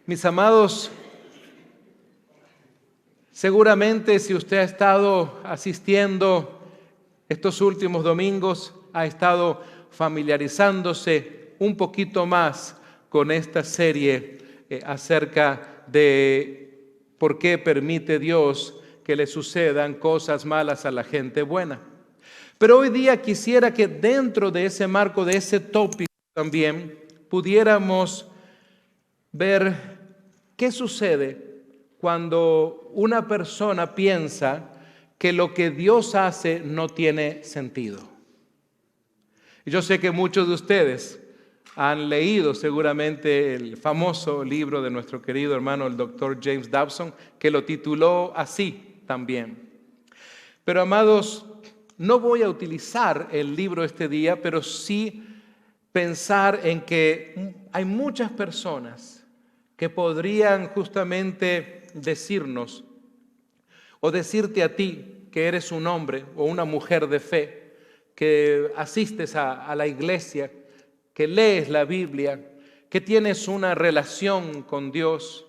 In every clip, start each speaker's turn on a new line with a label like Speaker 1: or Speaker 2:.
Speaker 1: Mis amados, seguramente si usted ha estado asistiendo estos últimos domingos, ha estado familiarizándose un poquito más con esta serie acerca de por qué permite Dios que le sucedan cosas malas a la gente buena. Pero hoy día quisiera que dentro de ese marco, de ese tópico también, pudiéramos ver qué sucede cuando una persona piensa que lo que Dios hace no tiene sentido. Y yo sé que muchos de ustedes han leído seguramente el famoso libro de nuestro querido hermano, el doctor James Dobson, que lo tituló así también. Pero amados, no voy a utilizar el libro este día, pero sí pensar en que hay muchas personas que podrían justamente decirnos o decirte a ti que eres un hombre o una mujer de fe, que asistes a la iglesia, que lees la Biblia, que tienes una relación con Dios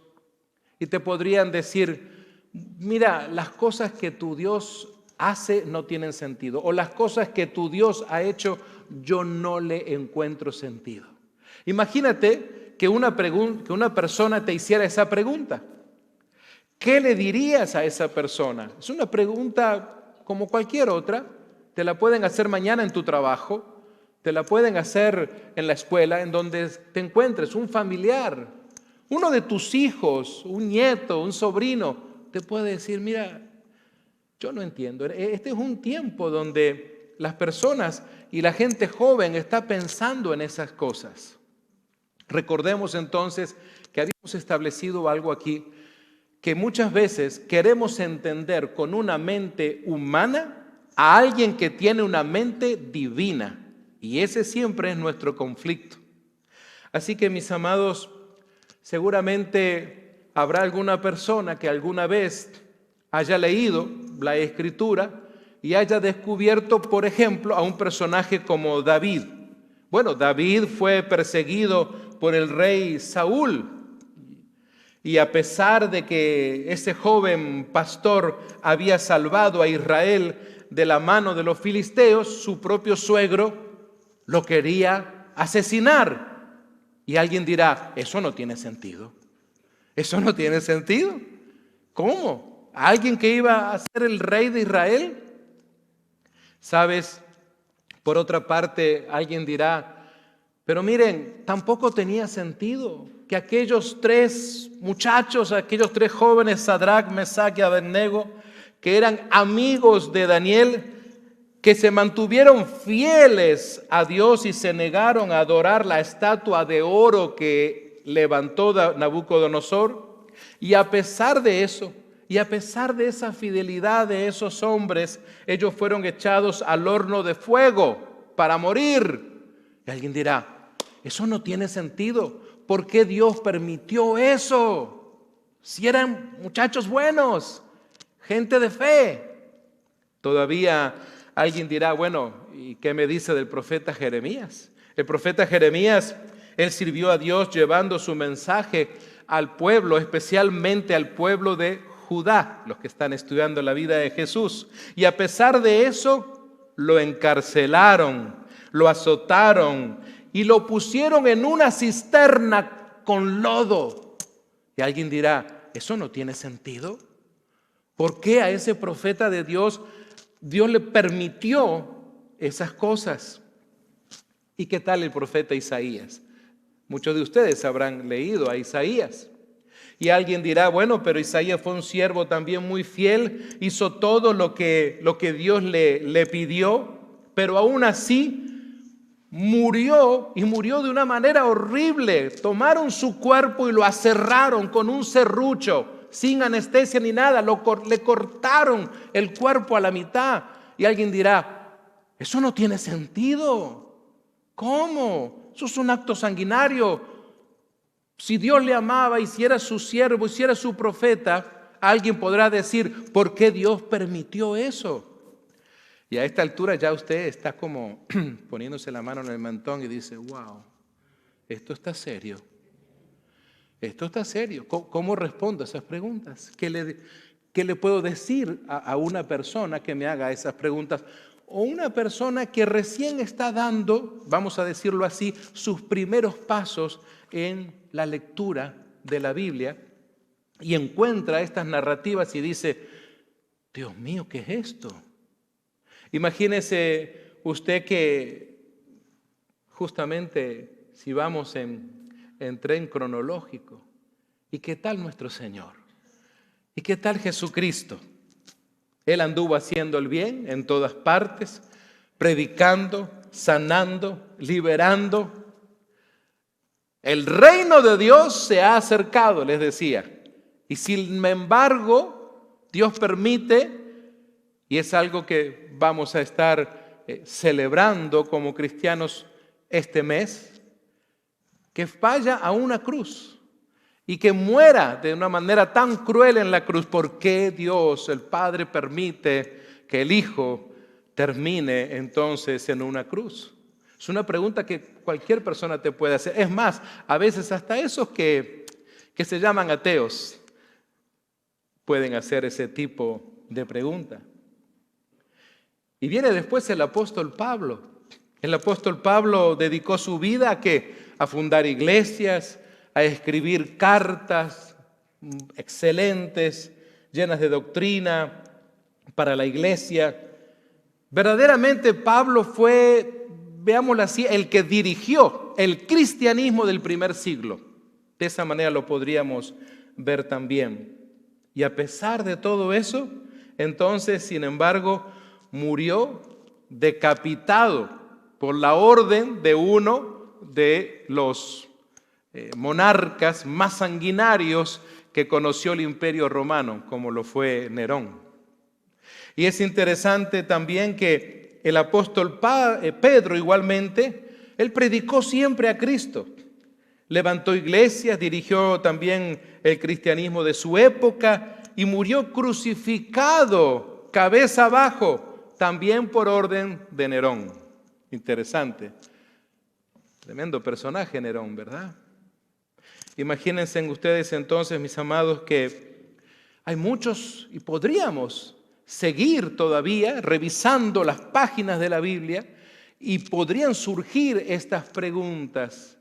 Speaker 1: y te podrían decir, mira, las cosas que tu Dios hace no tienen sentido, o las cosas que tu Dios ha hecho yo no le encuentro sentido. Imagínate que una persona te hiciera esa pregunta. ¿Qué le dirías a esa persona? Es una pregunta como cualquier otra. Te la pueden hacer mañana en tu trabajo, te la pueden hacer en la escuela, en donde te encuentres, un familiar, uno de tus hijos, un nieto, un sobrino, te puede decir, mira, yo no entiendo. Este es un tiempo donde las personas y la gente joven está pensando en esas cosas. Recordemos entonces que habíamos establecido algo aquí, que muchas veces queremos entender con una mente humana a alguien que tiene una mente divina. Y ese siempre es nuestro conflicto. Así que, mis amados, seguramente habrá alguna persona que alguna vez haya leído la Escritura y haya descubierto, por ejemplo, a un personaje como David. Bueno, David fue perseguido por el rey Saúl. Y a pesar de que ese joven pastor había salvado a Israel de la mano de los filisteos, su propio suegro lo quería asesinar. Y alguien dirá, eso no tiene sentido. Eso no tiene sentido. ¿Cómo? ¿Alguien que iba a ser el rey de Israel? ¿Sabes? Por otra parte, alguien dirá, pero miren, tampoco tenía sentido que aquellos tres muchachos, aquellos tres jóvenes, Sadrach, Mesach y Abednego, que eran amigos de Daniel, que se mantuvieron fieles a Dios y se negaron a adorar la estatua de oro que levantó Nabucodonosor. Y a pesar de eso, y a pesar de esa fidelidad de esos hombres, ellos fueron echados al horno de fuego para morir. Y alguien dirá, eso no tiene sentido. ¿Por qué Dios permitió eso? Si eran muchachos buenos, gente de fe. Todavía alguien dirá, bueno, ¿y qué me dice del profeta Jeremías? El profeta Jeremías, él sirvió a Dios llevando su mensaje al pueblo, especialmente al pueblo de Judá, los que están estudiando la vida de Jesús. Y a pesar de eso, lo encarcelaron, lo azotaron y lo pusieron en una cisterna con lodo. Y alguien dirá, ¿eso no tiene sentido? ¿Por qué a ese profeta de Dios le permitió esas cosas? ¿Y qué tal el profeta Isaías? Muchos de ustedes habrán leído a Isaías. Y alguien dirá, bueno, pero Isaías fue un siervo también muy fiel, hizo todo lo que Dios le pidió, pero aún así murió, y murió de una manera horrible. Tomaron su cuerpo y lo aserraron con un serrucho, sin anestesia ni nada, le cortaron el cuerpo a la mitad. Y alguien dirá, eso no tiene sentido. ¿Cómo? Eso es un acto sanguinario. Si Dios le amaba y si era su siervo y si era su profeta, alguien podrá decir, ¿por qué Dios permitió eso? Y a esta altura ya usted está como poniéndose la mano en el mentón y dice, wow, esto está serio. Esto está serio. ¿Cómo respondo a esas preguntas? ¿Qué le puedo decir a una persona que me haga esas preguntas? O una persona que recién está dando, vamos a decirlo así, sus primeros pasos en la lectura de la Biblia y encuentra estas narrativas y dice, Dios mío, ¿qué es esto? Imagínese usted que justamente si vamos en tren cronológico, ¿y qué tal nuestro Señor? ¿Y qué tal Jesucristo? Él anduvo haciendo el bien en todas partes, predicando, sanando, liberando. El reino de Dios se ha acercado, les decía. Y sin embargo, Dios permite, y es algo que vamos a estar celebrando como cristianos este mes, que vaya a una cruz y que muera de una manera tan cruel en la cruz. ¿Por qué Dios, el Padre, permite que el Hijo termine entonces en una cruz? Es una pregunta que cualquier persona te puede hacer. Es más, a veces hasta esos que se llaman ateos pueden hacer ese tipo de pregunta. Y viene después el apóstol Pablo. El apóstol Pablo dedicó su vida ¿a qué? A fundar iglesias, a escribir cartas excelentes, llenas de doctrina para la iglesia. Verdaderamente Pablo fue, veámoslo así, el que dirigió el cristianismo del primer siglo. De esa manera lo podríamos ver también. Y a pesar de todo eso, entonces, sin embargo, murió decapitado por la orden de uno de los monarcas más sanguinarios que conoció el Imperio Romano, como lo fue Nerón. Y es interesante también que el apóstol Pedro igualmente, él predicó siempre a Cristo. Levantó iglesias, dirigió también el cristianismo de su época y murió crucificado, cabeza abajo, también por orden de Nerón. Interesante. Tremendo personaje Nerón, ¿verdad? Imagínense ustedes entonces, mis amados, que hay muchos y podríamos seguir todavía revisando las páginas de la Biblia y podrían surgir estas preguntas.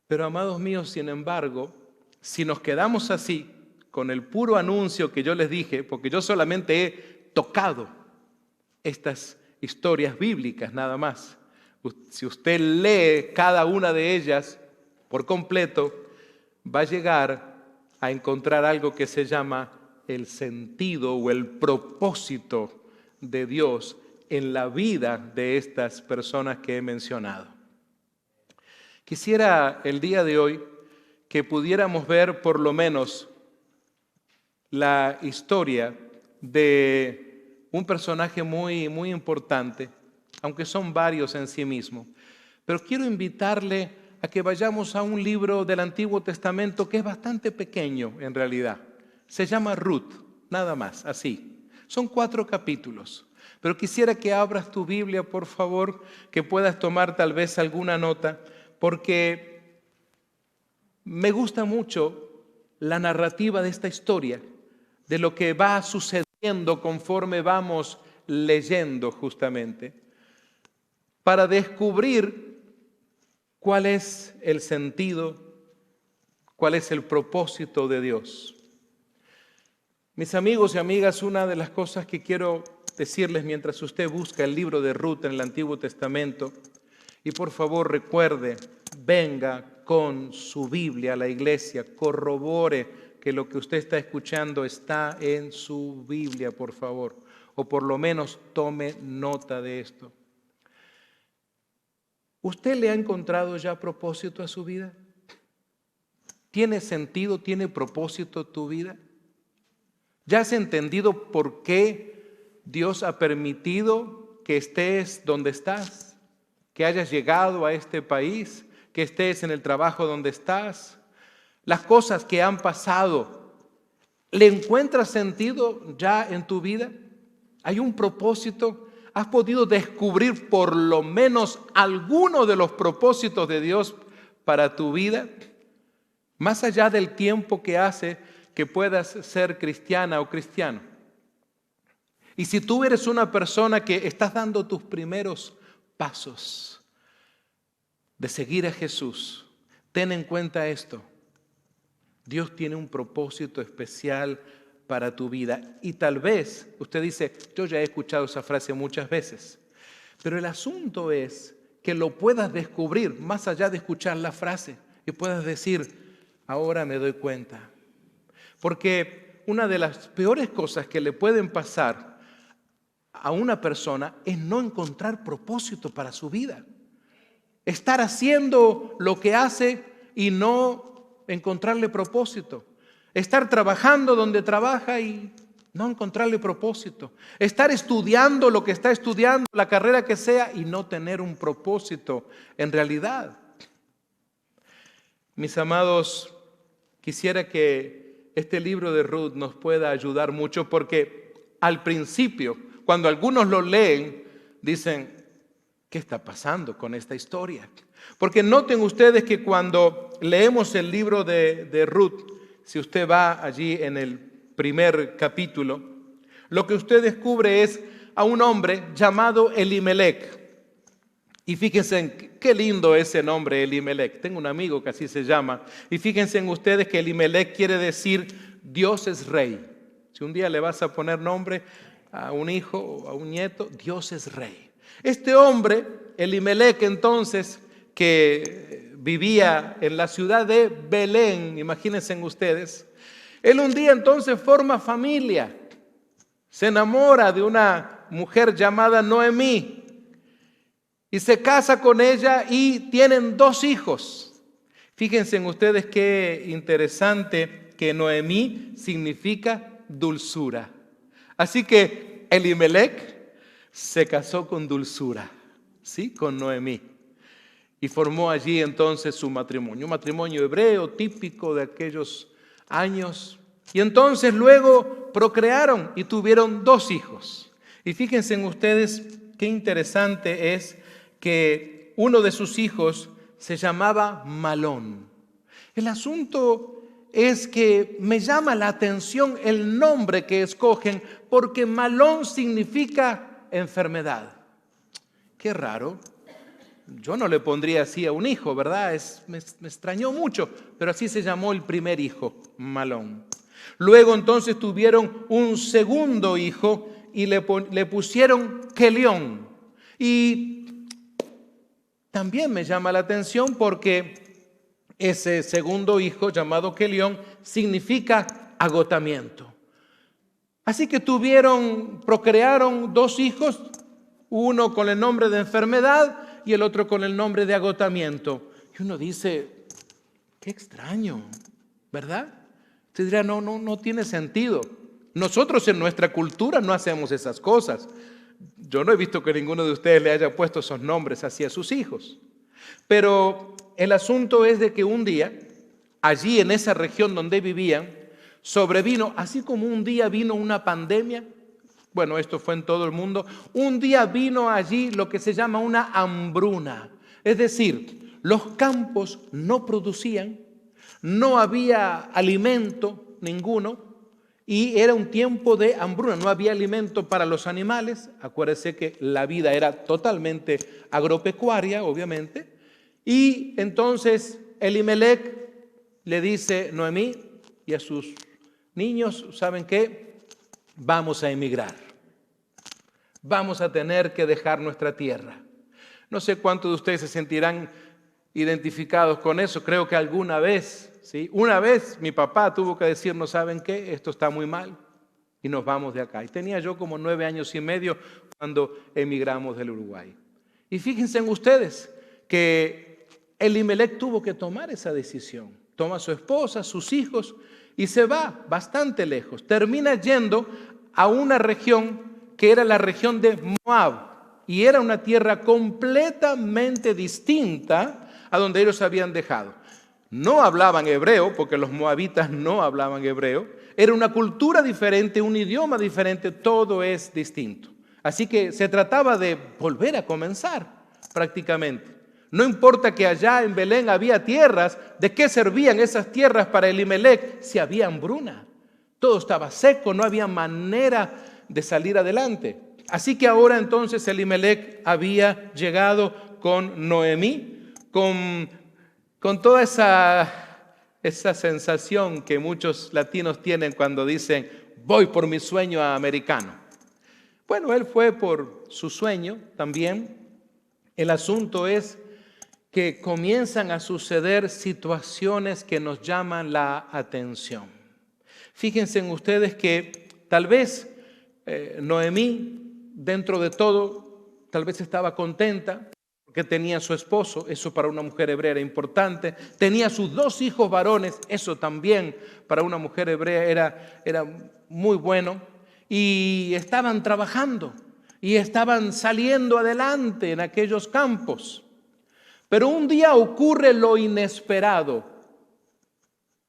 Speaker 1: Pero, amados míos, sin embargo, si nos quedamos así, con el puro anuncio que yo les dije, porque yo solamente he tocado estas historias bíblicas nada más. Si usted lee cada una de ellas por completo, va a llegar a encontrar algo que se llama el sentido o el propósito de Dios en la vida de estas personas que he mencionado. Quisiera el día de hoy que pudiéramos ver por lo menos la historia de un personaje muy, muy importante, aunque son varios en sí mismo. Pero quiero invitarle a que vayamos a un libro del Antiguo Testamento que es bastante pequeño en realidad. Se llama Ruth, nada más, así. Son 4 capítulos. Pero quisiera que abras tu Biblia, por favor, que puedas tomar tal vez alguna nota, porque me gusta mucho la narrativa de esta historia, de lo que va sucediendo conforme vamos leyendo justamente, para descubrir cuál es el sentido, cuál es el propósito de Dios. Mis amigos y amigas, una de las cosas que quiero decirles mientras usted busca el libro de Ruth en el Antiguo Testamento, y por favor recuerde, venga con su Biblia a la iglesia, corrobore que lo que usted está escuchando está en su Biblia, por favor, o por lo menos tome nota de esto. ¿Usted le ha encontrado ya propósito a su vida? ¿Tiene sentido, tiene propósito tu vida? ¿Ya has entendido por qué Dios ha permitido que estés donde estás? Que hayas llegado a este país, que estés en el trabajo donde estás, las cosas que han pasado. ¿Le encuentras sentido ya en tu vida? ¿Hay un propósito? ¿Has podido descubrir por lo menos alguno de los propósitos de Dios para tu vida? más allá del tiempo que hace que puedas ser cristiana o cristiano. Y si tú eres una persona que estás dando tus primeros pasos de seguir a Jesús, ten en cuenta esto. Dios tiene un propósito especial para tu vida. Y tal vez usted dice, yo ya he escuchado esa frase muchas veces, pero el asunto es que lo puedas descubrir más allá de escuchar la frase y puedas decir, ahora me doy cuenta. Porque una de las peores cosas que le pueden pasar a una persona es no encontrar propósito para su vida. Estar haciendo lo que hace y no encontrarle propósito. Estar trabajando donde trabaja y no encontrarle propósito. Estar estudiando lo que está estudiando, la carrera que sea, y no tener un propósito en realidad. Mis amados, quisiera que este libro de Ruth nos pueda ayudar mucho porque al principio, cuando algunos lo leen, dicen, ¿qué está pasando con esta historia? Porque noten ustedes que cuando leemos el libro de Ruth, si usted va allí en el primer capítulo, lo que usted descubre es a un hombre llamado Elimelec. Y fíjense en qué lindo ese nombre, Elimelec. Tengo un amigo que así se llama. Y fíjense en ustedes que Elimelec quiere decir Dios es rey. Si un día le vas a poner nombre a un hijo o a un nieto, Dios es rey. Este hombre, Elimelec, entonces, que vivía en la ciudad de Belén, imagínense ustedes, él un día entonces forma familia, se enamora de una mujer llamada Noemí y se casa con ella y tienen 2 hijos. Fíjense ustedes qué interesante que Noemí significa dulzura. Así que Elimelec se casó con dulzura, ¿sí? Con Noemí. Y formó allí entonces su matrimonio, un matrimonio hebreo típico de aquellos años. Y entonces luego procrearon y tuvieron 2 hijos. Y fíjense ustedes qué interesante es que uno de sus hijos se llamaba Malón. El asunto es que me llama la atención el nombre que escogen porque Malón significa enfermedad. Qué raro. Yo no le pondría así a un hijo, ¿verdad? Me extrañó mucho, pero así se llamó el primer hijo, Malón. Luego entonces tuvieron un segundo hijo y le pusieron Kelión. Y también me llama la atención porque ese segundo hijo llamado Kelión significa agotamiento. Así que procrearon 2 hijos, uno con el nombre de enfermedad y el otro con el nombre de agotamiento. Y uno dice, qué extraño, ¿verdad? Usted dirá, no tiene sentido. Nosotros en nuestra cultura no hacemos esas cosas. Yo no he visto que ninguno de ustedes le haya puesto esos nombres así a sus hijos. Pero el asunto es de que un día, allí en esa región donde vivían, sobrevino, así como un día vino una pandemia, bueno, esto fue en todo el mundo, un día vino allí lo que se llama una hambruna. Es decir, los campos no producían, no había alimento ninguno y era un tiempo de hambruna, no había alimento para los animales. Acuérdese que la vida era totalmente agropecuaria, obviamente. Y entonces Elimelec le dice a Noemí y a sus niños, ¿saben qué? Vamos a emigrar. Vamos a tener que dejar nuestra tierra. No sé cuántos de ustedes se sentirán identificados con eso. Creo que alguna vez, ¿sí? Una vez mi papá tuvo que decirnos, ¿saben qué? Esto está muy mal y nos vamos de acá. Y tenía yo como 9 años y medio cuando emigramos del Uruguay. Y fíjense ustedes que Elimelec tuvo que tomar esa decisión. Toma a su esposa, sus hijos y se va bastante lejos. Termina yendo a una región que era la región de Moab, y era una tierra completamente distinta a donde ellos habían dejado. No hablaban hebreo, porque los moabitas no hablaban hebreo, era una cultura diferente, un idioma diferente, todo es distinto. Así que se trataba de volver a comenzar prácticamente. No importa que allá en Belén había tierras, ¿de qué servían esas tierras para Elimelec si había hambruna? Todo estaba seco, no había manera de salir adelante. Así que ahora entonces Elimelec había llegado con Noemí, con toda esa sensación que muchos latinos tienen cuando dicen, voy por mi sueño americano. Bueno, él fue por su sueño también. El asunto es que comienzan a suceder situaciones que nos llaman la atención. Fíjense en ustedes que tal vez Noemí, dentro de todo, tal vez estaba contenta porque tenía a su esposo, eso para una mujer hebrea era importante, tenía sus 2 hijos varones, eso también para una mujer hebrea era muy bueno, y estaban trabajando y estaban saliendo adelante en aquellos campos. Pero un día ocurre lo inesperado,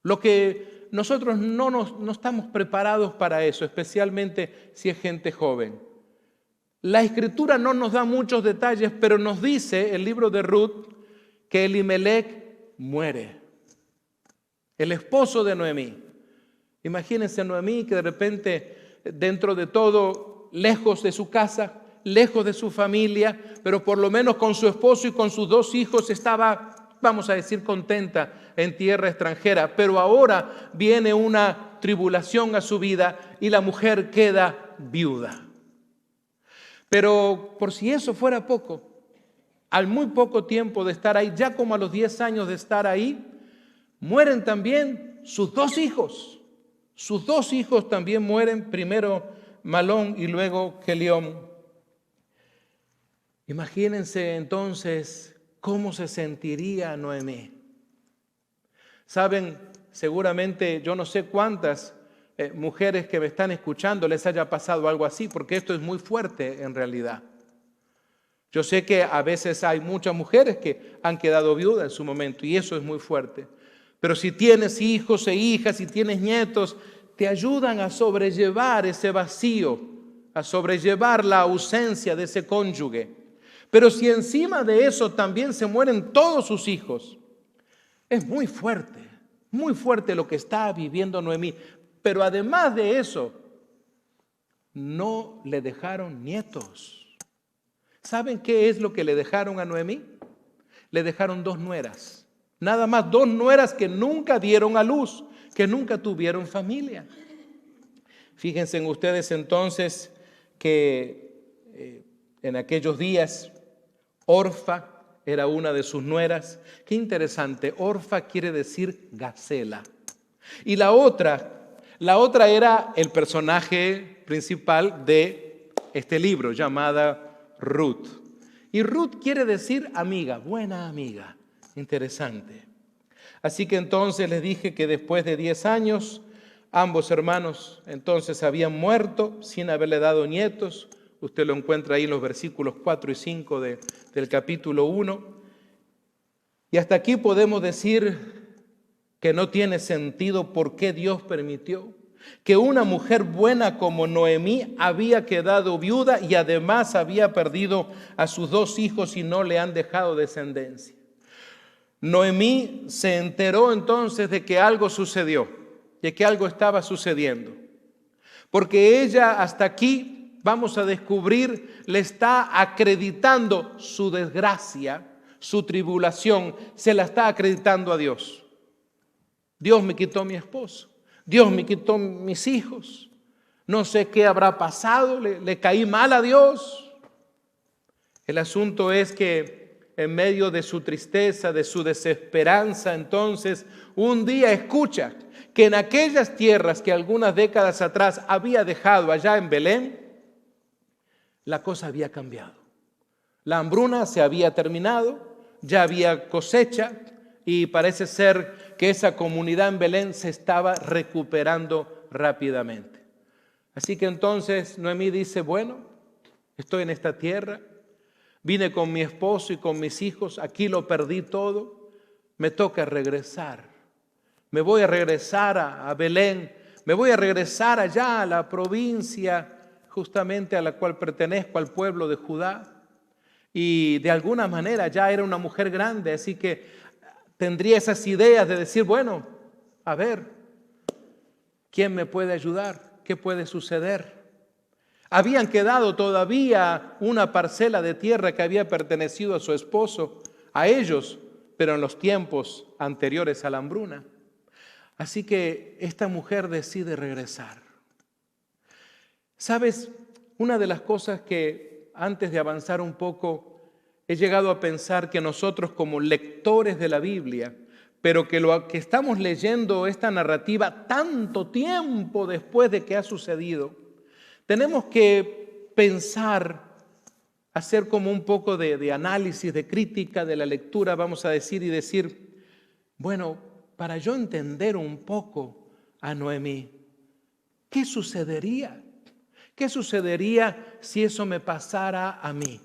Speaker 1: lo que nosotros no estamos preparados para eso, especialmente si es gente joven. La Escritura no nos da muchos detalles, pero nos dice el libro de Ruth que Elimelec muere, el esposo de Noemí. Imagínense a Noemí que de repente, dentro de todo, lejos de su casa, lejos de su familia, pero por lo menos con su esposo y con sus 2 hijos estaba, vamos a decir, contenta en tierra extranjera. Pero ahora viene una tribulación a su vida y la mujer queda viuda. Pero por si eso fuera poco, al muy poco tiempo de estar ahí, ya como a los 10 años de estar ahí, mueren también sus 2 hijos. Sus 2 hijos también mueren, primero Malón y luego Kelión. Imagínense entonces cómo se sentiría Noemí. Saben, seguramente yo no sé cuántas mujeres que me están escuchando les haya pasado algo así, porque esto es muy fuerte en realidad. Yo sé que a veces hay muchas mujeres que han quedado viudas en su momento y eso es muy fuerte. Pero si tienes hijos e hijas, si tienes nietos, te ayudan a sobrellevar ese vacío, a sobrellevar la ausencia de ese cónyuge. Pero si encima de eso también se mueren todos sus hijos, es muy fuerte lo que está viviendo Noemí. Pero además de eso, no le dejaron nietos. ¿Saben qué es lo que le dejaron a Noemí? Le dejaron 2 nueras. Nada más 2 nueras que nunca dieron a luz, que nunca tuvieron familia. Fíjense en ustedes entonces que en aquellos días Orfa era una de sus nueras. Qué interesante, Orfa quiere decir gacela. Y la otra era el personaje principal de este libro, llamada Ruth. Y Ruth quiere decir amiga, buena amiga. Interesante. Así que entonces les dije que después de 10 años, ambos hermanos entonces habían muerto sin haberle dado nietos. Usted lo encuentra ahí en los versículos 4 y 5 del capítulo 1. Y hasta aquí podemos decir que no tiene sentido por qué Dios permitió que una mujer buena como Noemí había quedado viuda y además había perdido a sus 2 hijos y no le han dejado descendencia. Noemí se enteró entonces de que algo sucedió, de que algo estaba sucediendo, porque ella hasta aquí, vamos a descubrir, le está acreditando su desgracia, su tribulación, se la está acreditando a Dios. Dios me quitó mi esposo, Dios me quitó mis hijos, no sé qué habrá pasado, le caí mal a Dios. El asunto es que en medio de su tristeza, de su desesperanza, entonces, un día escucha que en aquellas tierras que algunas décadas atrás había dejado allá en Belén, la cosa había cambiado. La hambruna se había terminado, ya había cosecha y parece ser que esa comunidad en Belén se estaba recuperando rápidamente. Así que entonces Noemí dice, bueno, estoy en esta tierra, vine con mi esposo y con mis hijos, aquí lo perdí todo, me toca regresar. Me voy a regresar a Belén, me voy a regresar allá a la provincia justamente a la cual pertenezco, al pueblo de Judá. y de alguna manera ya era una mujer grande, así que tendría esas ideas de decir, bueno, a ver, ¿quién me puede ayudar? ¿Qué puede suceder? Habían quedado todavía una parcela de tierra que había pertenecido a su esposo, a ellos, pero en los tiempos anteriores a la hambruna. Así que esta mujer decide regresar. ¿Sabes? Una de las cosas que antes de avanzar un poco he llegado a pensar que nosotros como lectores de la Biblia, pero que lo que estamos leyendo esta narrativa tanto tiempo después de que ha sucedido, tenemos que pensar, hacer como un poco de análisis, de crítica de la lectura, vamos a decir, y decir, bueno, para yo entender un poco a Noemí, ¿qué sucedería? ¿Qué sucedería si eso me pasara a mí?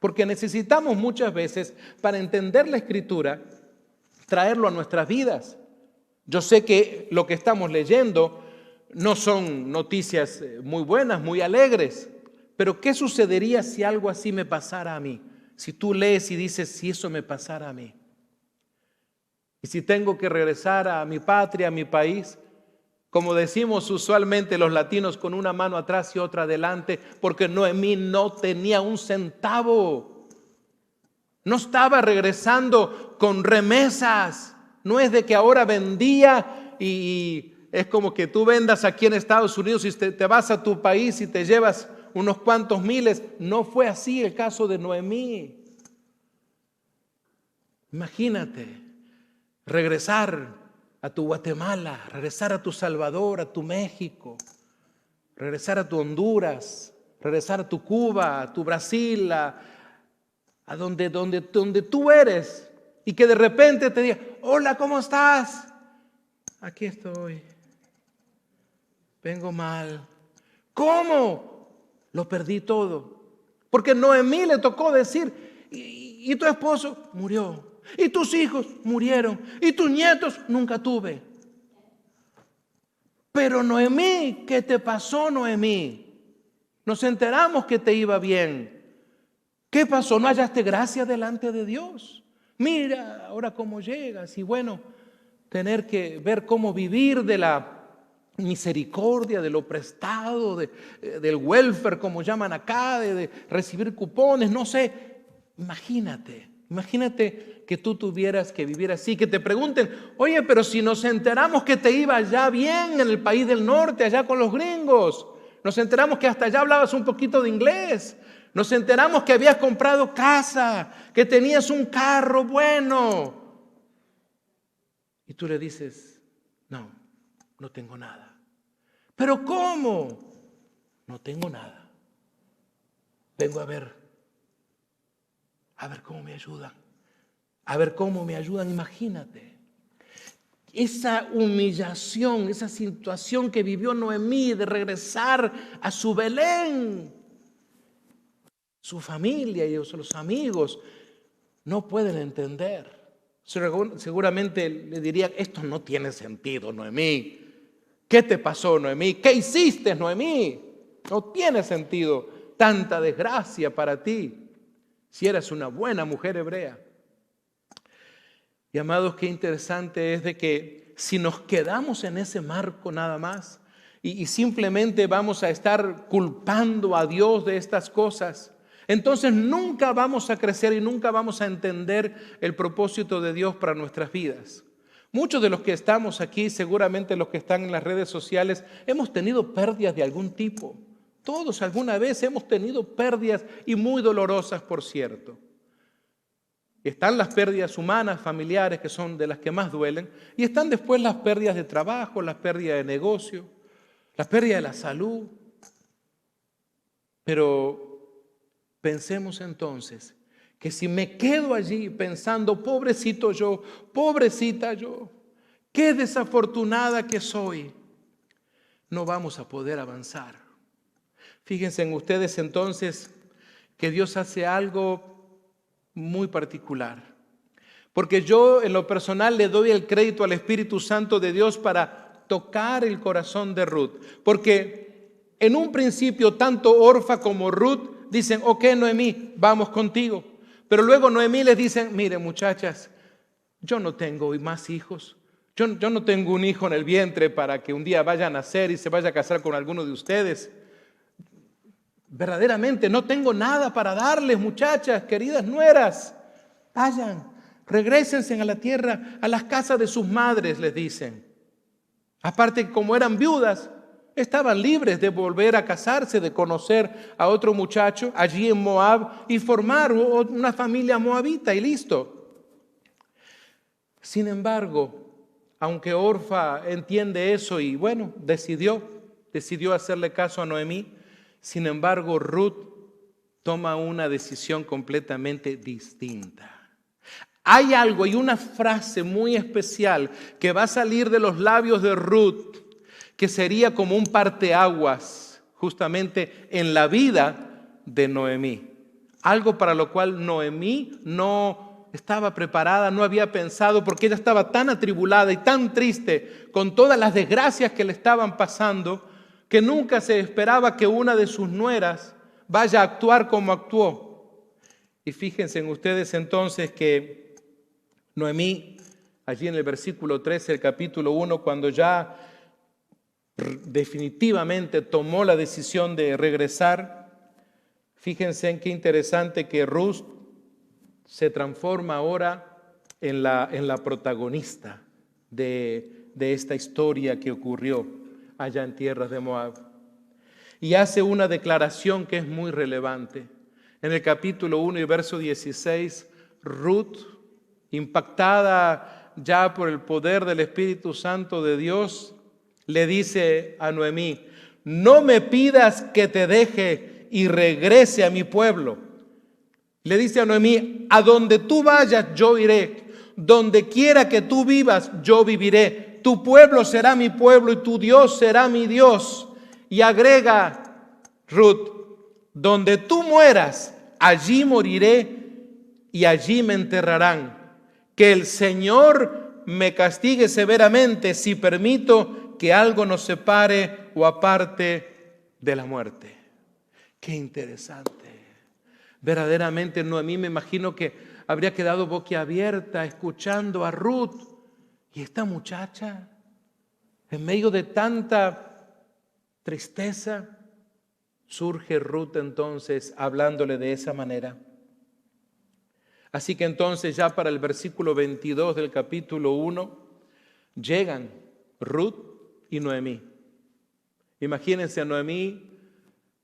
Speaker 1: Porque necesitamos muchas veces, para entender la Escritura, traerlo a nuestras vidas. Yo sé que lo que estamos leyendo no son noticias muy buenas, muy alegres, pero ¿qué sucedería si algo así me pasara a mí? Si tú lees y dices, si eso me pasara a mí. Y si tengo que regresar a mi patria, a mi país, como decimos usualmente los latinos, con una mano atrás y otra adelante, porque Noemí no tenía un centavo. No estaba regresando con remesas. No es de que ahora vendía y es como que tú vendas aquí en Estados Unidos y te vas a tu país y te llevas unos cuantos miles. No fue así el caso de Noemí. Imagínate regresar a tu Guatemala, regresar a tu Salvador, a tu México, regresar a tu Honduras, regresar a tu Cuba, a tu Brasil, a donde tú eres, y que de repente te diga, hola, ¿cómo estás? Aquí estoy, vengo mal. ¿Cómo? Lo perdí todo. Porque Noemí le tocó decir, y tu esposo murió, y tus hijos murieron, y tus nietos nunca tuve. Pero Noemí, ¿qué te pasó, Noemí? Nos enteramos que te iba bien. ¿Qué pasó? ¿No hallaste gracia delante de Dios? Mira ahora cómo llegas. Y bueno, tener que ver cómo vivir de la misericordia, de lo prestado, del welfare, como llaman acá, de recibir cupones, no sé. Imagínate que tú tuvieras que vivir así, que te pregunten, oye, pero si nos enteramos que te iba allá bien en el país del norte, allá con los gringos, nos enteramos que hasta allá hablabas un poquito de inglés, nos enteramos que habías comprado casa, que tenías un carro bueno. Y tú le dices, no tengo nada. ¿Pero cómo? No tengo nada. Vengo a ver cómo me ayudan. A ver cómo me ayudan, imagínate. Esa humillación, esa situación que vivió Noemí de regresar a su Belén. Su familia y los amigos no pueden entender. Seguramente le dirían, esto no tiene sentido, Noemí. ¿Qué te pasó, Noemí? ¿Qué hiciste, Noemí? No tiene sentido tanta desgracia para ti si eras una buena mujer hebrea. Y amados, qué interesante es de que si nos quedamos en ese marco nada más y simplemente vamos a estar culpando a Dios de estas cosas, entonces nunca vamos a crecer y nunca vamos a entender el propósito de Dios para nuestras vidas. Muchos de los que estamos aquí, seguramente los que están en las redes sociales, hemos tenido pérdidas de algún tipo. Todos alguna vez hemos tenido pérdidas y muy dolorosas, por cierto. Están las pérdidas humanas, familiares, que son de las que más duelen, y están después las pérdidas de trabajo, las pérdidas de negocio, las pérdidas de la salud. Pero pensemos entonces que si me quedo allí pensando, pobrecito yo, pobrecita yo, qué desafortunada que soy, no vamos a poder avanzar. Fíjense en ustedes entonces que Dios hace algo muy particular. Porque yo en lo personal le doy el crédito al Espíritu Santo de Dios para tocar el corazón de Ruth. Porque en un principio tanto Orfa como Ruth dicen, ok, Noemí, vamos contigo. Pero luego Noemí les dice, mire muchachas, yo no tengo más hijos. Yo no tengo un hijo en el vientre para que un día vaya a nacer y se vaya a casar con alguno de ustedes. Verdaderamente no tengo nada para darles, muchachas, queridas nueras. Vayan, regrésense a la tierra, a las casas de sus madres, les dicen. Aparte, como eran viudas, estaban libres de volver a casarse, de conocer a otro muchacho allí en Moab y formar una familia moabita y listo. Sin embargo, aunque Orfa entiende eso y bueno, decidió hacerle caso a Noemí, sin embargo, Ruth toma una decisión completamente distinta. Hay algo y una frase muy especial que va a salir de los labios de Ruth, que sería como un parteaguas justamente en la vida de Noemí. Algo para lo cual Noemí no estaba preparada, no había pensado, porque ella estaba tan atribulada y tan triste con todas las desgracias que le estaban pasando, que nunca se esperaba que una de sus nueras vaya a actuar como actuó. Y fíjense en ustedes entonces que Noemí, allí en el versículo 13 del capítulo 1, cuando ya definitivamente tomó la decisión de regresar, fíjense en qué interesante que Ruth se transforma ahora en la protagonista de esta historia que ocurrió allá en tierras de Moab. Y hace una declaración que es muy relevante. En el capítulo 1 y verso 16, Ruth, impactada ya por el poder del Espíritu Santo de Dios, le dice a Noemí, no me pidas que te deje y regrese a mi pueblo. Le dice a Noemí, a donde tú vayas yo iré, donde quiera que tú vivas yo viviré. Tu pueblo será mi pueblo y tu Dios será mi Dios. Y agrega Ruth, donde tú mueras, allí moriré y allí me enterrarán. Que el Señor me castigue severamente si permito que algo nos separe o aparte de la muerte. Qué interesante. Verdaderamente Noemí me imagino que habría quedado boquiabierta escuchando a Ruth. Y esta muchacha, en medio de tanta tristeza, surge Ruth entonces hablándole de esa manera. Así que entonces ya para el versículo 22 del capítulo 1, llegan Ruth y Noemí. Imagínense a Noemí,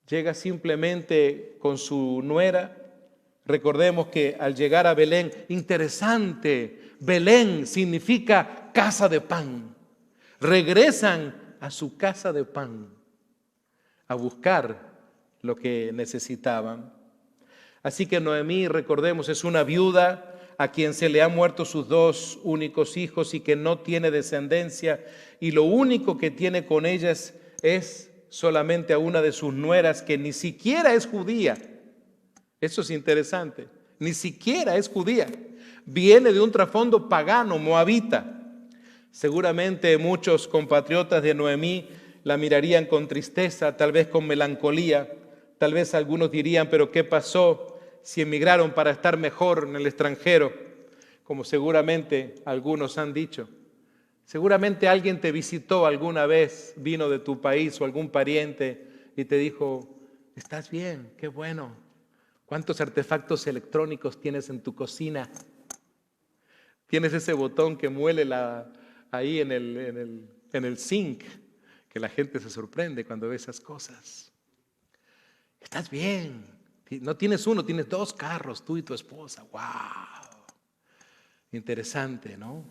Speaker 1: llega simplemente con su nuera. Recordemos que al llegar a Belén, interesante, Belén significa casa de pan. Regresan a su casa de pan a buscar lo que necesitaban. Así que Noemí, recordemos, es una viuda a quien se le han muerto sus dos únicos hijos y que no tiene descendencia, y lo único que tiene con ellas es solamente a una de sus nueras que ni siquiera es judía. Eso es interesante, ni siquiera es judía, viene de un trasfondo pagano, moabita. Seguramente muchos compatriotas de Noemí la mirarían con tristeza, tal vez con melancolía, tal vez algunos dirían, pero ¿qué pasó si emigraron para estar mejor en el extranjero? Como seguramente algunos han dicho. Seguramente alguien te visitó alguna vez, vino de tu país o algún pariente y te dijo, ¿estás bien? Qué bueno. ¿Cuántos artefactos electrónicos tienes en tu cocina? Tienes ese botón que muele ahí en el zinc, que la gente se sorprende cuando ve esas cosas. ¿Estás bien? No tienes uno, tienes dos carros, tú y tu esposa. ¡Wow! Interesante, ¿no?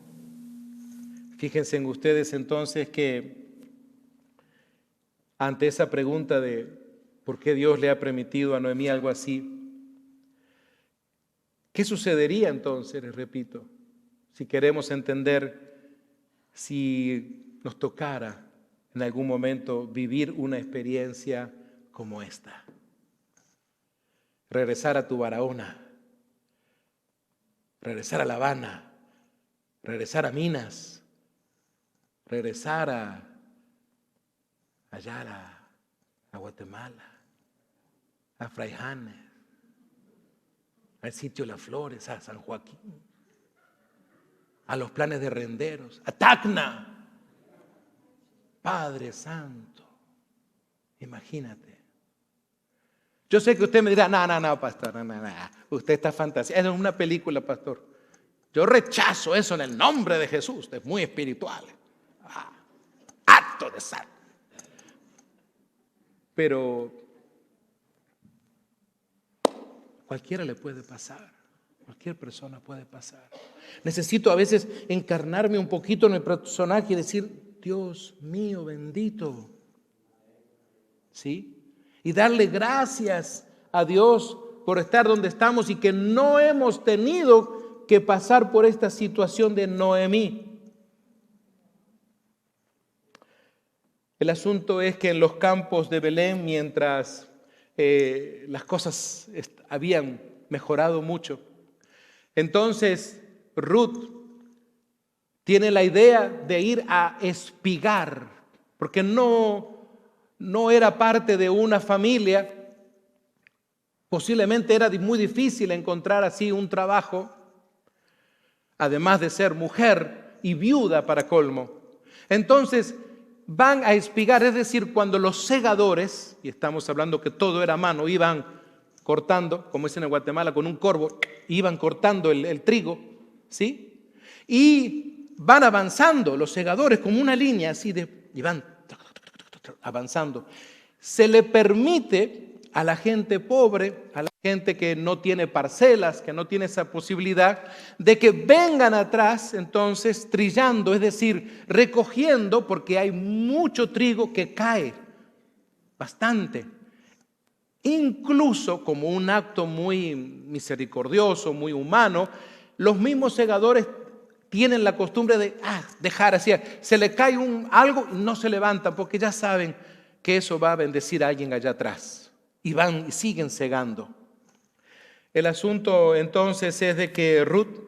Speaker 1: Fíjense en ustedes entonces que ante esa pregunta de por qué Dios le ha permitido a Noemí algo así, ¿qué sucedería entonces, les repito, si queremos entender si nos tocara en algún momento vivir una experiencia como esta? Regresar a tu Barahona, regresar a La Habana, regresar a Minas, regresar allá a Guatemala, a Fray Janes, al sitio Las Flores, a San Joaquín, a los planes de Renderos, a Tacna. Padre Santo, imagínate. Yo sé que usted me dirá, no, pastor, no, usted está fantasía. Es una película, pastor. Yo rechazo eso en el nombre de Jesús. Es muy espiritual. Acto de sal. Pero cualquiera le puede pasar. Cualquier persona puede pasar. Necesito a veces encarnarme un poquito en el personaje y decir, Dios mío bendito. ¿Sí? Y darle gracias a Dios por estar donde estamos y que no hemos tenido que pasar por esta situación de Noemí. El asunto es que en los campos de Belén, mientras las cosas habían mejorado mucho, entonces Ruth tiene la idea de ir a espigar, porque no era parte de una familia. Posiblemente era muy difícil encontrar así un trabajo, además de ser mujer y viuda para colmo. Entonces van a espigar, es decir, cuando los segadores, y estamos hablando que todo era a mano, iban cortando, como dicen en Guatemala, con un corvo, iban cortando el trigo, ¿sí? Y van avanzando los segadores como una línea así y van avanzando. Se le permite a la gente pobre, a la gente que no tiene parcelas, que no tiene esa posibilidad, de que vengan atrás entonces trillando, es decir, recogiendo, porque hay mucho trigo que cae, bastante. Incluso como un acto muy misericordioso, muy humano, los mismos segadores tienen la costumbre de dejar así, se le cae algo y no se levantan porque ya saben que eso va a bendecir a alguien allá atrás y van y siguen segando. El asunto entonces es de que Ruth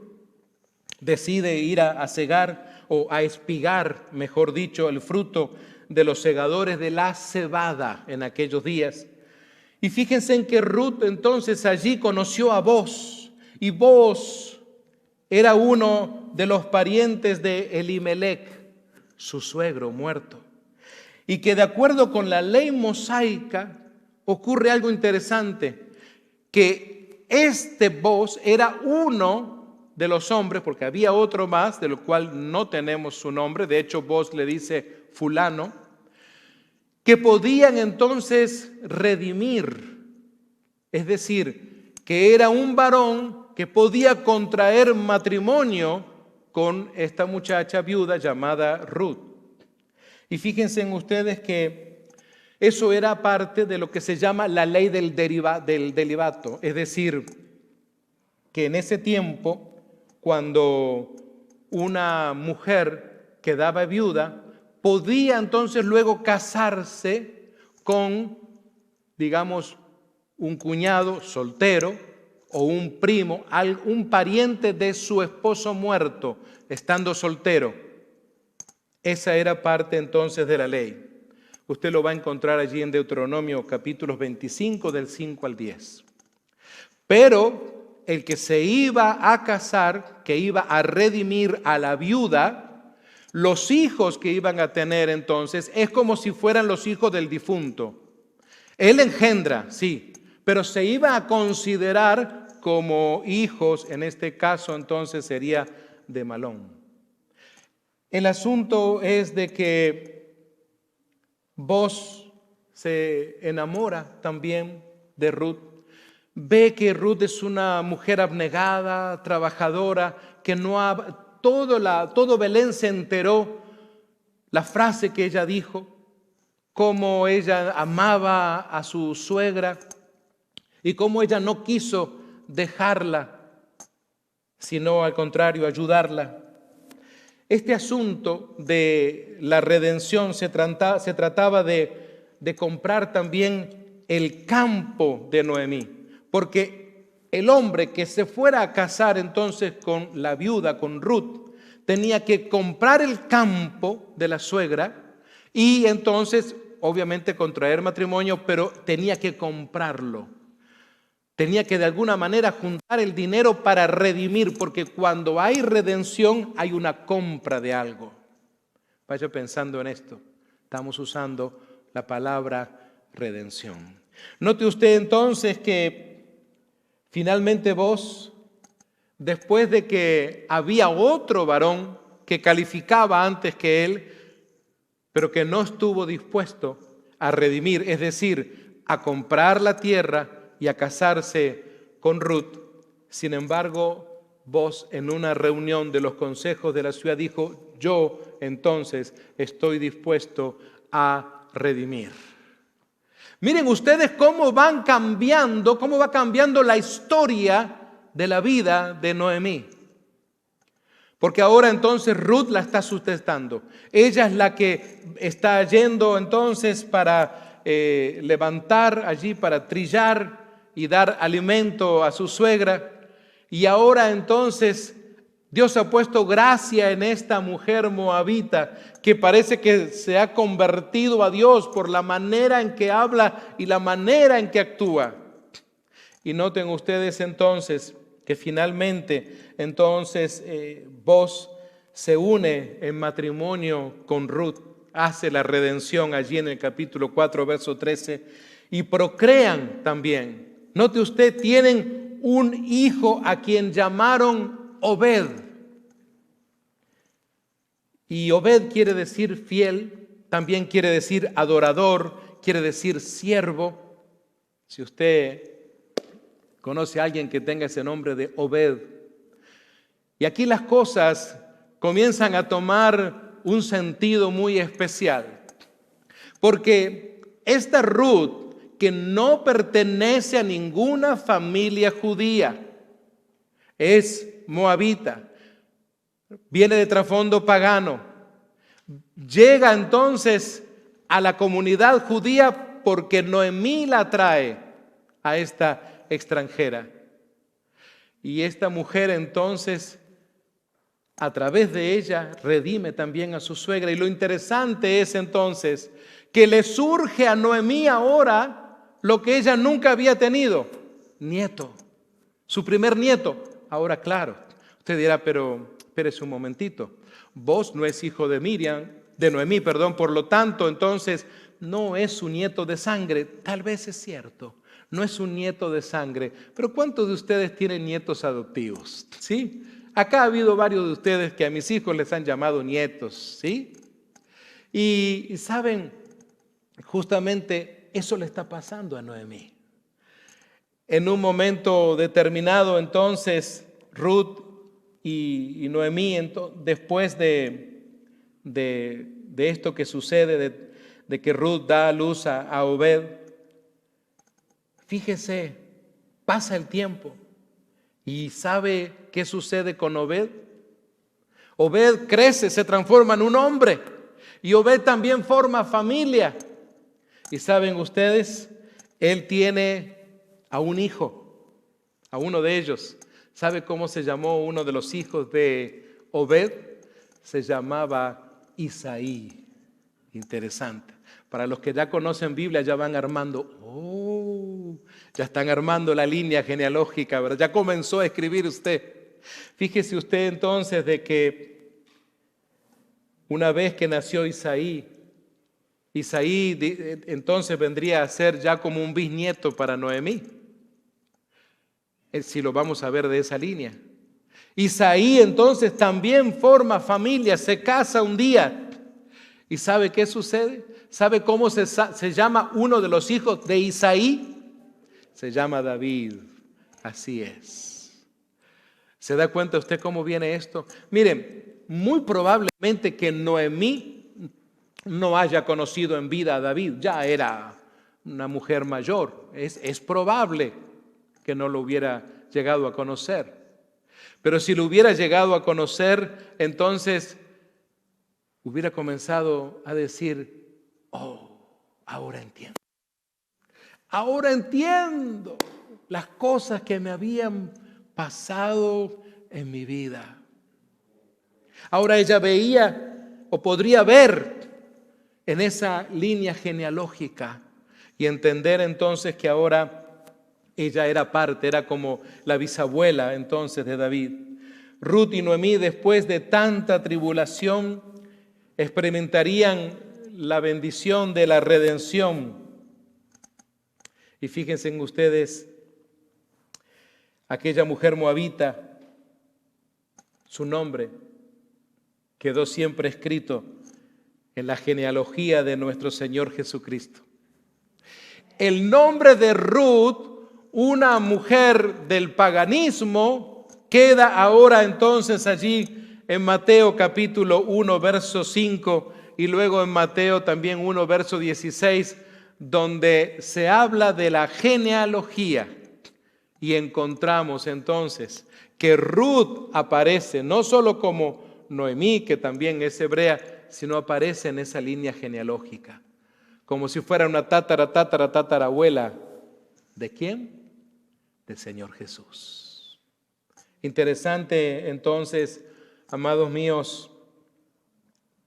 Speaker 1: decide ir a segar o a espigar, mejor dicho, el fruto de los segadores de la cebada en aquellos días. Y fíjense en que Ruth entonces allí conoció a Booz, y Booz era uno de los parientes de Elimelec, su suegro muerto. Y que de acuerdo con la ley mosaica ocurre algo interesante, que este Booz era uno de los hombres, porque había otro más, de lo cual no tenemos su nombre, de hecho Booz le dice fulano, que podían entonces redimir, es decir, que era un varón que podía contraer matrimonio con esta muchacha viuda llamada Ruth. Y fíjense en ustedes que eso era parte de lo que se llama la ley del delibato, es decir, que en ese tiempo, cuando una mujer quedaba viuda, podía entonces luego casarse con, digamos, un cuñado soltero o un primo, un pariente de su esposo muerto, estando soltero. Esa era parte entonces de la ley. Usted lo va a encontrar allí en Deuteronomio capítulos 25 del 5 al 10. Pero el que se iba a casar, que iba a redimir a la viuda, los hijos que iban a tener entonces es como si fueran los hijos del difunto. Él engendra, sí, pero se iba a considerar como hijos, en este caso entonces sería de Malón. El asunto es de que Booz se enamora también de Ruth. Ve que Ruth es una mujer abnegada, trabajadora, que todo Belén se enteró la frase que ella dijo, cómo ella amaba a su suegra y cómo ella no quiso dejarla, sino al contrario, ayudarla. Este asunto de la redención se trataba de comprar también el campo de Noemí, porque el hombre que se fuera a casar entonces con la viuda, con Ruth, tenía que comprar el campo de la suegra y entonces obviamente contraer matrimonio, pero tenía que comprarlo. Tenía que de alguna manera juntar el dinero para redimir, porque cuando hay redención hay una compra de algo. Vaya pensando en esto. Estamos usando la palabra redención. Note usted entonces que finalmente vos, después de que había otro varón que calificaba antes que él, pero que no estuvo dispuesto a redimir, es decir, a comprar la tierra y a casarse con Ruth. Sin embargo, vos en una reunión de los consejos de la ciudad dijo: yo entonces estoy dispuesto a redimir. Miren ustedes cómo va cambiando la historia de la vida de Noemí. Porque ahora entonces Ruth la está sustentando. Ella es la que está yendo entonces para levantar allí, para trillar y dar alimento a su suegra. Y ahora entonces Dios ha puesto gracia en esta mujer moabita que parece que se ha convertido a Dios por la manera en que habla y la manera en que actúa. Y noten ustedes entonces que finalmente entonces Boz se une en matrimonio con Ruth, hace la redención allí en el capítulo 4, verso 13, y procrean también. Note usted, tienen un hijo a quien llamaron Obed. Y Obed quiere decir fiel, también quiere decir adorador, quiere decir siervo. Si usted conoce a alguien que tenga ese nombre de Obed. Y aquí las cosas comienzan a tomar un sentido muy especial. Porque esta Ruth, que no pertenece a ninguna familia judía, es moabita, viene de trasfondo pagano, llega entonces a la comunidad judía porque Noemí la trae a esta extranjera. Y esta mujer entonces, a través de ella, redime también a su suegra. Y lo interesante es entonces que le surge a Noemí ahora lo que ella nunca había tenido: nieto, su primer nieto. Ahora, claro, usted dirá, pero espérese un momentito, vos no es hijo de Noemí, por lo tanto, entonces no es su nieto de sangre. Tal vez es cierto, no es un nieto de sangre, pero ¿cuántos de ustedes tienen nietos adoptivos? ¿Sí? Acá ha habido varios de ustedes que a mis hijos les han llamado nietos, ¿sí? Y saben, justamente eso le está pasando a Noemí. En un momento determinado, entonces, Ruth y Noemí, después de esto que sucede, de que Ruth da a luz a Obed, fíjese, pasa el tiempo y ¿sabe qué sucede con Obed? Obed crece, se transforma en un hombre y Obed también forma familia. Y saben ustedes, él tiene a un hijo, a uno de ellos. ¿Sabe cómo se llamó uno de los hijos de Obed? Se llamaba Isaí. Interesante. Para los que ya conocen Biblia, ya van armando, ya están armando la línea genealógica, ¿verdad? Ya comenzó a escribir usted. Fíjese usted entonces de que una vez que nació Isaí entonces vendría a ser ya como un bisnieto para Noemí. Si lo vamos a ver de esa línea. Isaí entonces también forma familia, se casa un día. ¿Y sabe qué sucede? ¿Sabe cómo se llama uno de los hijos de Isaí? Se llama David. Así es. ¿Se da cuenta usted cómo viene esto? Miren, muy probablemente que Noemí no haya conocido en vida a David. Ya era una mujer mayor. Es probable que no lo hubiera llegado a conocer. Pero si lo hubiera llegado a conocer, entonces hubiera comenzado a decir, ahora entiendo. Ahora entiendo las cosas que me habían pasado en mi vida. Ahora ella veía o podría ver en esa línea genealógica y entender entonces que ahora Ella era parte, era como la bisabuela entonces de David. Ruth y Noemí, después de tanta tribulación, experimentarían la bendición de la redención. Y fíjense en ustedes, aquella mujer moabita, su nombre quedó siempre escrito en la genealogía de nuestro Señor Jesucristo. El nombre de Ruth, una mujer del paganismo, queda ahora entonces allí en Mateo capítulo 1, verso 5, y luego en Mateo también 1, verso 16, donde se habla de la genealogía. Y encontramos entonces que Ruth aparece no solo como Noemí, que también es hebrea, sino aparece en esa línea genealógica, como si fuera una tatarabuela. ¿De quién? Del Señor Jesús. Interesante entonces, amados míos,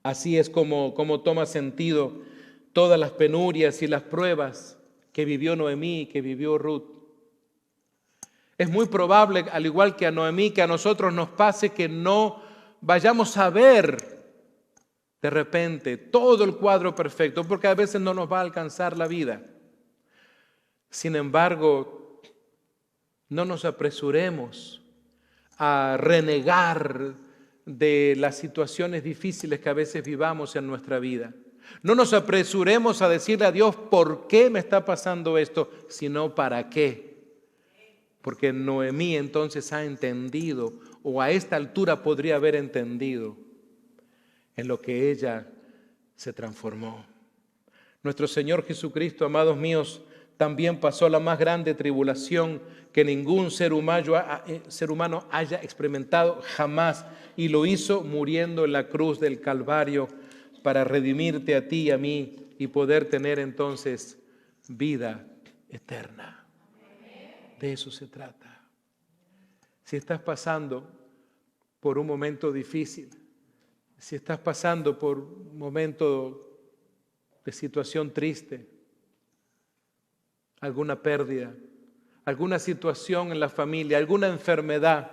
Speaker 1: así es como toma sentido todas las penurias y las pruebas que vivió Noemí y que vivió Ruth. Es muy probable, al igual que a Noemí, que a nosotros nos pase que no vayamos a ver de repente todo el cuadro perfecto, porque a veces no nos va a alcanzar la vida. Sin embargo, no nos apresuremos a renegar de las situaciones difíciles que a veces vivamos en nuestra vida. No nos apresuremos a decirle a Dios, ¿por qué me está pasando esto? Sino, ¿para qué? Porque Noemí entonces ha entendido, o a esta altura podría haber entendido, en lo que ella se transformó. Nuestro Señor Jesucristo, amados míos, también pasó la más grande tribulación que ningún ser humano haya experimentado jamás, y lo hizo muriendo en la cruz del Calvario para redimirte a ti y a mí y poder tener entonces vida eterna. De eso se trata. Si estás pasando por un momento difícil, si estás pasando por un momento de situación triste, alguna pérdida, alguna situación en la familia, alguna enfermedad,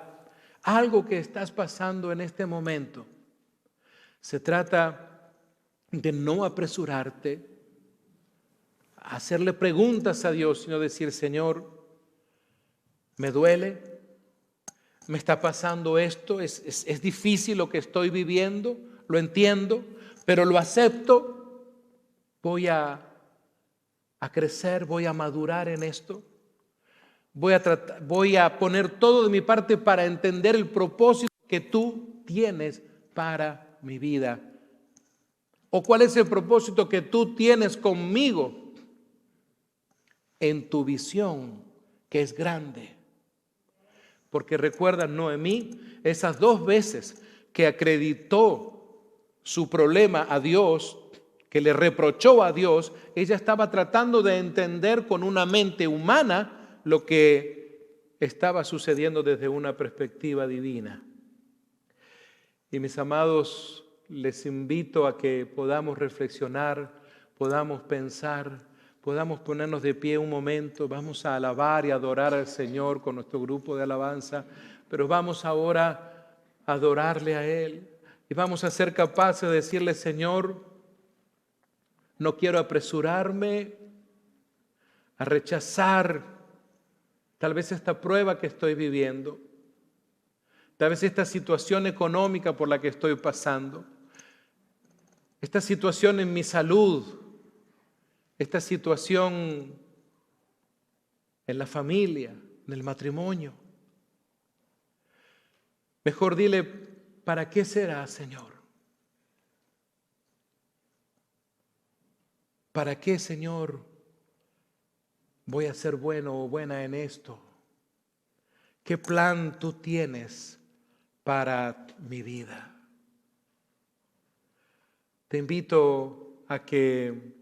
Speaker 1: algo que estás pasando en este momento, se trata de no apresurarte a hacerle preguntas a Dios, sino decir, Señor, me duele, me está pasando esto, es difícil lo que estoy viviendo, lo entiendo, pero lo acepto, voy a crecer, voy a madurar en esto, voy a poner todo de mi parte para entender el propósito que tú tienes para mi vida. ¿O cuál es el propósito que tú tienes conmigo en tu visión, que es grande? Porque recuerda, Noemí, esas 2 veces que acreditó su problema a Dios, que le reprochó a Dios, ella estaba tratando de entender con una mente humana lo que estaba sucediendo desde una perspectiva divina. Y mis amados, les invito a que podamos reflexionar, podamos pensar, podamos ponernos de pie un momento. Vamos a alabar y adorar al Señor con nuestro grupo de alabanza, pero vamos ahora a adorarle a Él y vamos a ser capaces de decirle, Señor, no quiero apresurarme a rechazar tal vez esta prueba que estoy viviendo, tal vez esta situación económica por la que estoy pasando, esta situación en mi salud, esta situación en la familia, en el matrimonio. Mejor dile, ¿para qué será, Señor? ¿Para qué, Señor, voy a ser bueno o buena en esto? ¿Qué plan tú tienes para mi vida? Te invito a que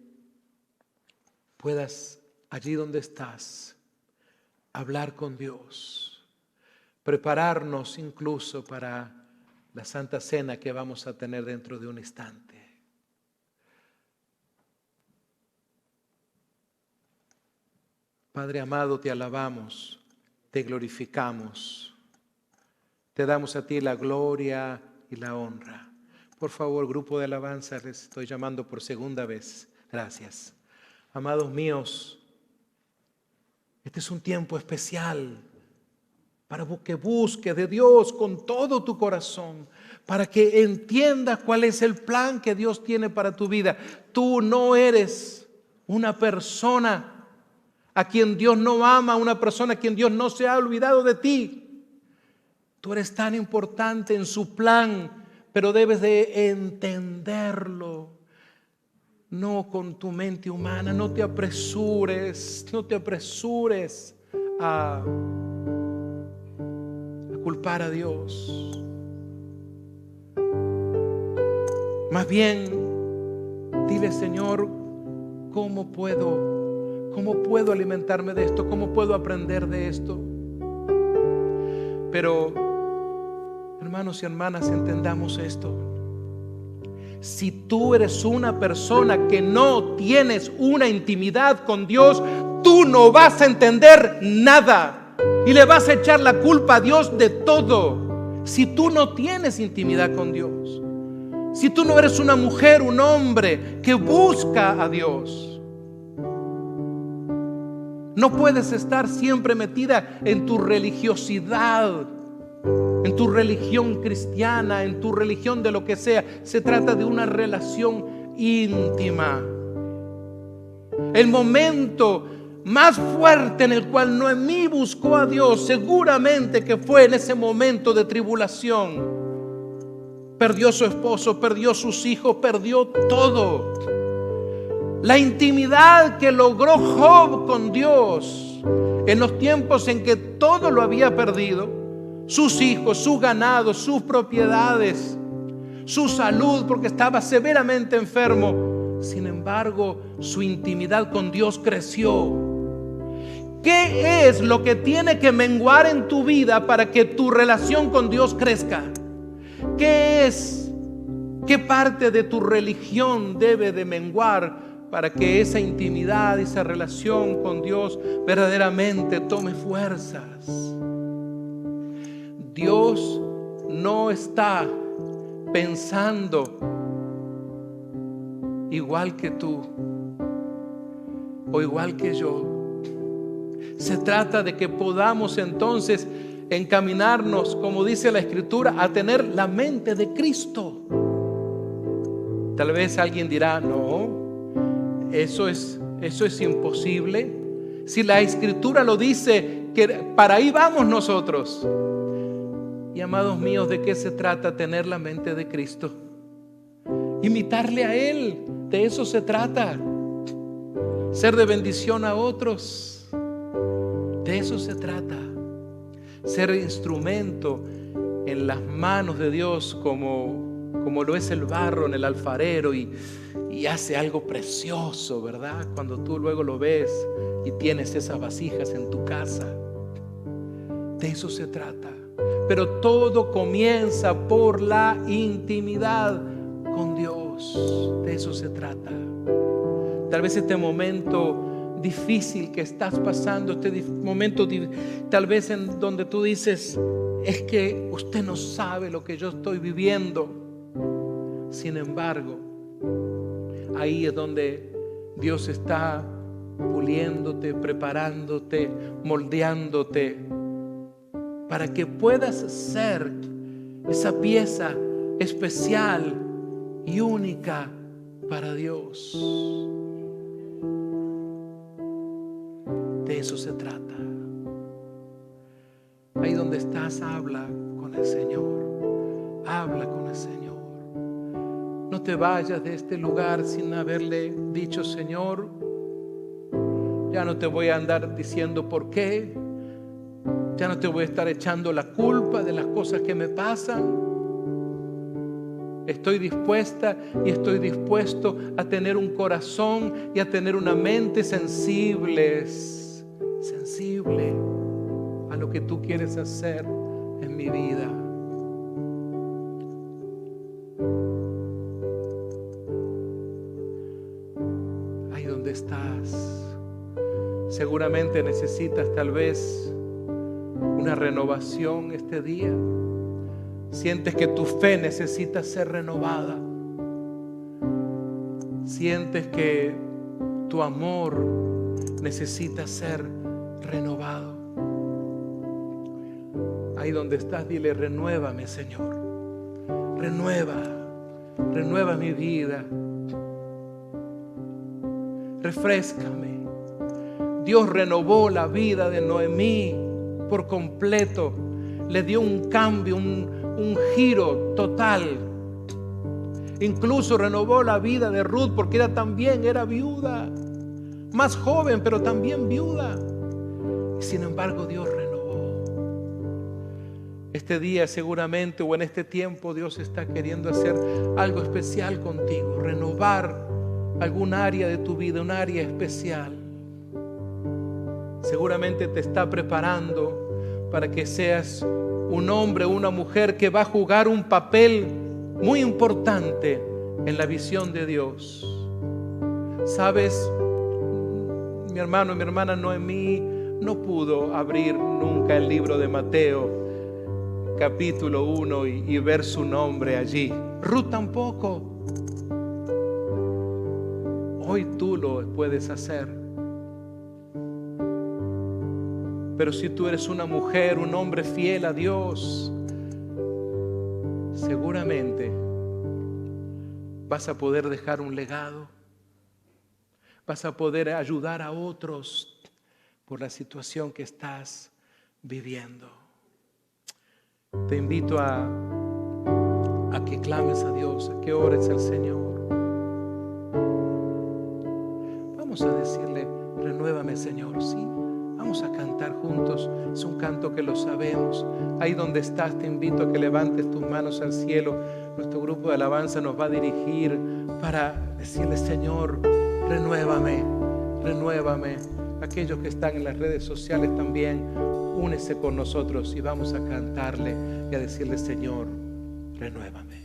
Speaker 1: puedas, allí donde estás, hablar con Dios, prepararnos incluso para la Santa Cena que vamos a tener dentro de un instante. Padre amado, te alabamos, te glorificamos, te damos a ti la gloria y la honra. Por favor, grupo de alabanza, les estoy llamando por segunda vez. Gracias. Amados míos, este es un tiempo especial para que busques de Dios con todo tu corazón, para que entiendas cuál es el plan que Dios tiene para tu vida. Tú no eres una persona a quien Dios no ama, una persona a quien Dios no se ha olvidado de ti. Tú eres tan importante en su plan, pero debes de entenderlo. No con tu mente humana, no te apresures a culpar a Dios. Más bien, dile: Señor, ¿cómo puedo alimentarme de esto? ¿Cómo puedo aprender de esto? Pero, hermanos y hermanas, entendamos esto. Si tú eres una persona que no tienes una intimidad con Dios, tú no vas a entender nada y le vas a echar la culpa a Dios de todo. Si tú no tienes intimidad con Dios, si tú no eres una mujer, un hombre que busca a Dios, no puedes estar siempre metida en tu religiosidad, en tu religión cristiana, en tu religión de lo que sea. Se trata de una relación íntima. El momento más fuerte en el cual Noemí buscó a Dios, seguramente que fue en ese momento de tribulación. Perdió a su esposo, perdió a sus hijos, perdió todo. La intimidad que logró Job con Dios en los tiempos en que todo lo había perdido, sus hijos, su ganado, sus propiedades, su salud, porque estaba severamente enfermo. Sin embargo, su intimidad con Dios creció. ¿Qué es lo que tiene que menguar en tu vida para que tu relación con Dios crezca? ¿Qué parte de tu religión debe de menguar para que esa intimidad, esa relación con Dios verdaderamente tome fuerzas? Dios no está pensando igual que tú o igual que yo. Se trata de que podamos entonces encaminarnos, como dice la Escritura, a tener la mente de Cristo. Tal vez alguien dirá: no, eso es imposible. Si la Escritura lo dice, que para ahí vamos nosotros. Y amados míos, ¿de qué se trata tener la mente de Cristo? Imitarle a Él, de eso se trata. Ser de bendición a otros, de eso se trata. Ser instrumento en las manos de Dios como lo es el barro en el alfarero y hace algo precioso, ¿verdad? Cuando tú luego lo ves y tienes esas vasijas en tu casa. De eso se trata. Pero todo comienza por la intimidad con Dios. De eso se trata. Tal vez este momento difícil que estás pasando, este momento tal vez en donde tú dices: es que usted no sabe lo que yo estoy viviendo. Sin embargo, ahí es donde Dios está puliéndote, preparándote, moldeándote, para que puedas ser esa pieza especial y única para Dios. De eso se trata. Ahí donde estás, habla con el Señor. Habla con el Señor. No te vayas de este lugar sin haberle dicho: Señor, ya no te voy a andar diciendo por qué. Ya no te voy a estar echando la culpa de las cosas que me pasan. Estoy dispuesta y estoy dispuesto a tener un corazón y a tener una mente sensible a lo que tú quieres hacer en mi vida. Ahí donde estás, Seguramente necesitas tal vez una renovación este día. Sientes que tu fe necesita ser renovada. Sientes que tu amor necesita ser renovado. Ahí donde estás, dile: renuévame, Señor. Renueva mi vida. Refréscame. Dios renovó la vida de Noemí por completo. Le dio un cambio, un giro total. Incluso renovó la vida de Ruth, porque ella también era viuda, más joven, pero también viuda. Y sin embargo, Dios renovó. Este día seguramente, o en este tiempo, Dios está queriendo hacer algo especial contigo, renovar algún área de tu vida, un área especial. Seguramente te está preparando para que seas un hombre o una mujer que va a jugar un papel muy importante en la visión de Dios. ¿Sabes? Mi hermano y mi hermana Noemí no pudo abrir nunca el libro de Mateo capítulo 1 y ver su nombre allí. Ruth tampoco. Hoy tú lo puedes hacer. Pero si tú eres una mujer, un hombre fiel a Dios, seguramente vas a poder dejar un legado. Vas a poder ayudar a otros por la situación que estás viviendo. Te invito a que clames a Dios, a que ores al Señor. Vamos a decirle: renuévame, Señor. Sí, vamos a cantar juntos. Es un canto que lo sabemos. Ahí donde estás, te invito a que levantes tus manos al cielo. Nuestro grupo de alabanza nos va a dirigir para decirle: Señor, renuévame, renuévame. Aquellos que están en las redes sociales también, únese con nosotros y vamos a cantarle y a decirle: Señor, renuévame.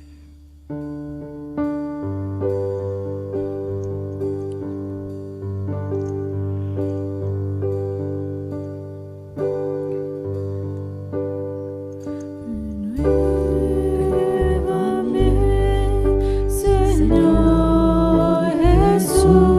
Speaker 2: Jesús.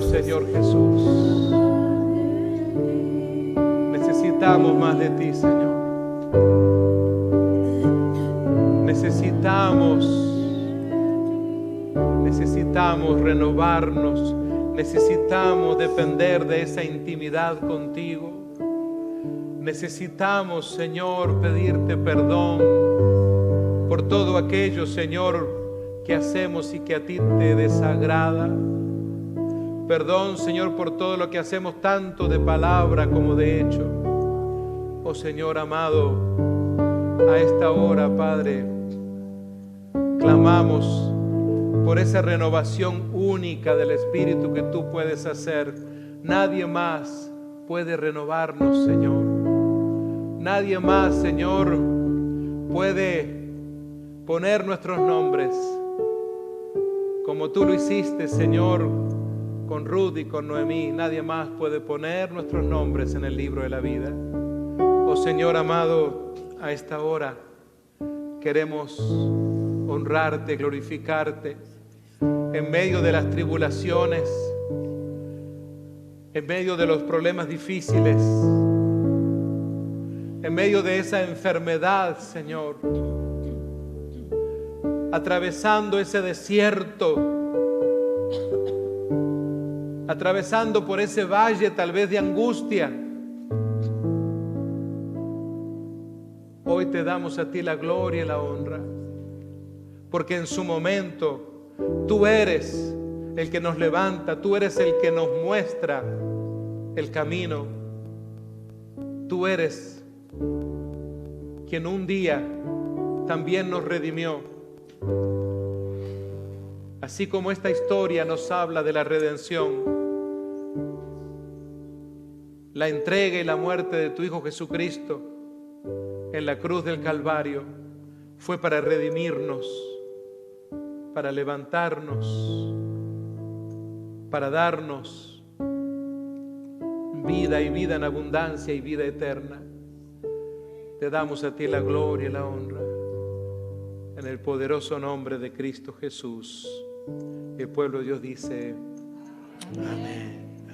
Speaker 1: Llénanos, Señor Jesús. Necesitamos más de ti, Señor. Necesitamos renovarnos. Necesitamos depender de esa intimidad contigo. Necesitamos, Señor, pedirte perdón por todo aquello, Señor, que hacemos y que a ti te desagrada. Perdón, Señor, por todo lo que hacemos, tanto de palabra como de hecho. Oh Señor amado, a esta hora, Padre, clamamos por esa renovación única del Espíritu que tú puedes hacer. Nadie más puede renovarnos, Señor. Nadie más, Señor, puede poner nuestros nombres como tú lo hiciste, Señor, con Ruth y con Noemí. Nadie más puede poner nuestros nombres en el libro de la vida. Oh Señor amado, a esta hora queremos honrarte, glorificarte en medio de las tribulaciones, en medio de los problemas difíciles, en medio de esa enfermedad, Señor, atravesando ese desierto, atravesando por ese valle tal vez de angustia. Hoy te damos a ti la gloria y la honra, porque en su momento tú eres el que nos levanta, tú eres el que nos muestra el camino. Tú eres quien un día también nos redimió. Así como esta historia nos habla de la redención, la entrega y la muerte de tu Hijo Jesucristo en la cruz del Calvario fue para redimirnos, para levantarnos, para darnos vida y vida en abundancia y vida eterna. Te damos a ti la gloria y la honra en el poderoso nombre de Cristo Jesús. Y el pueblo de Dios dice: amén.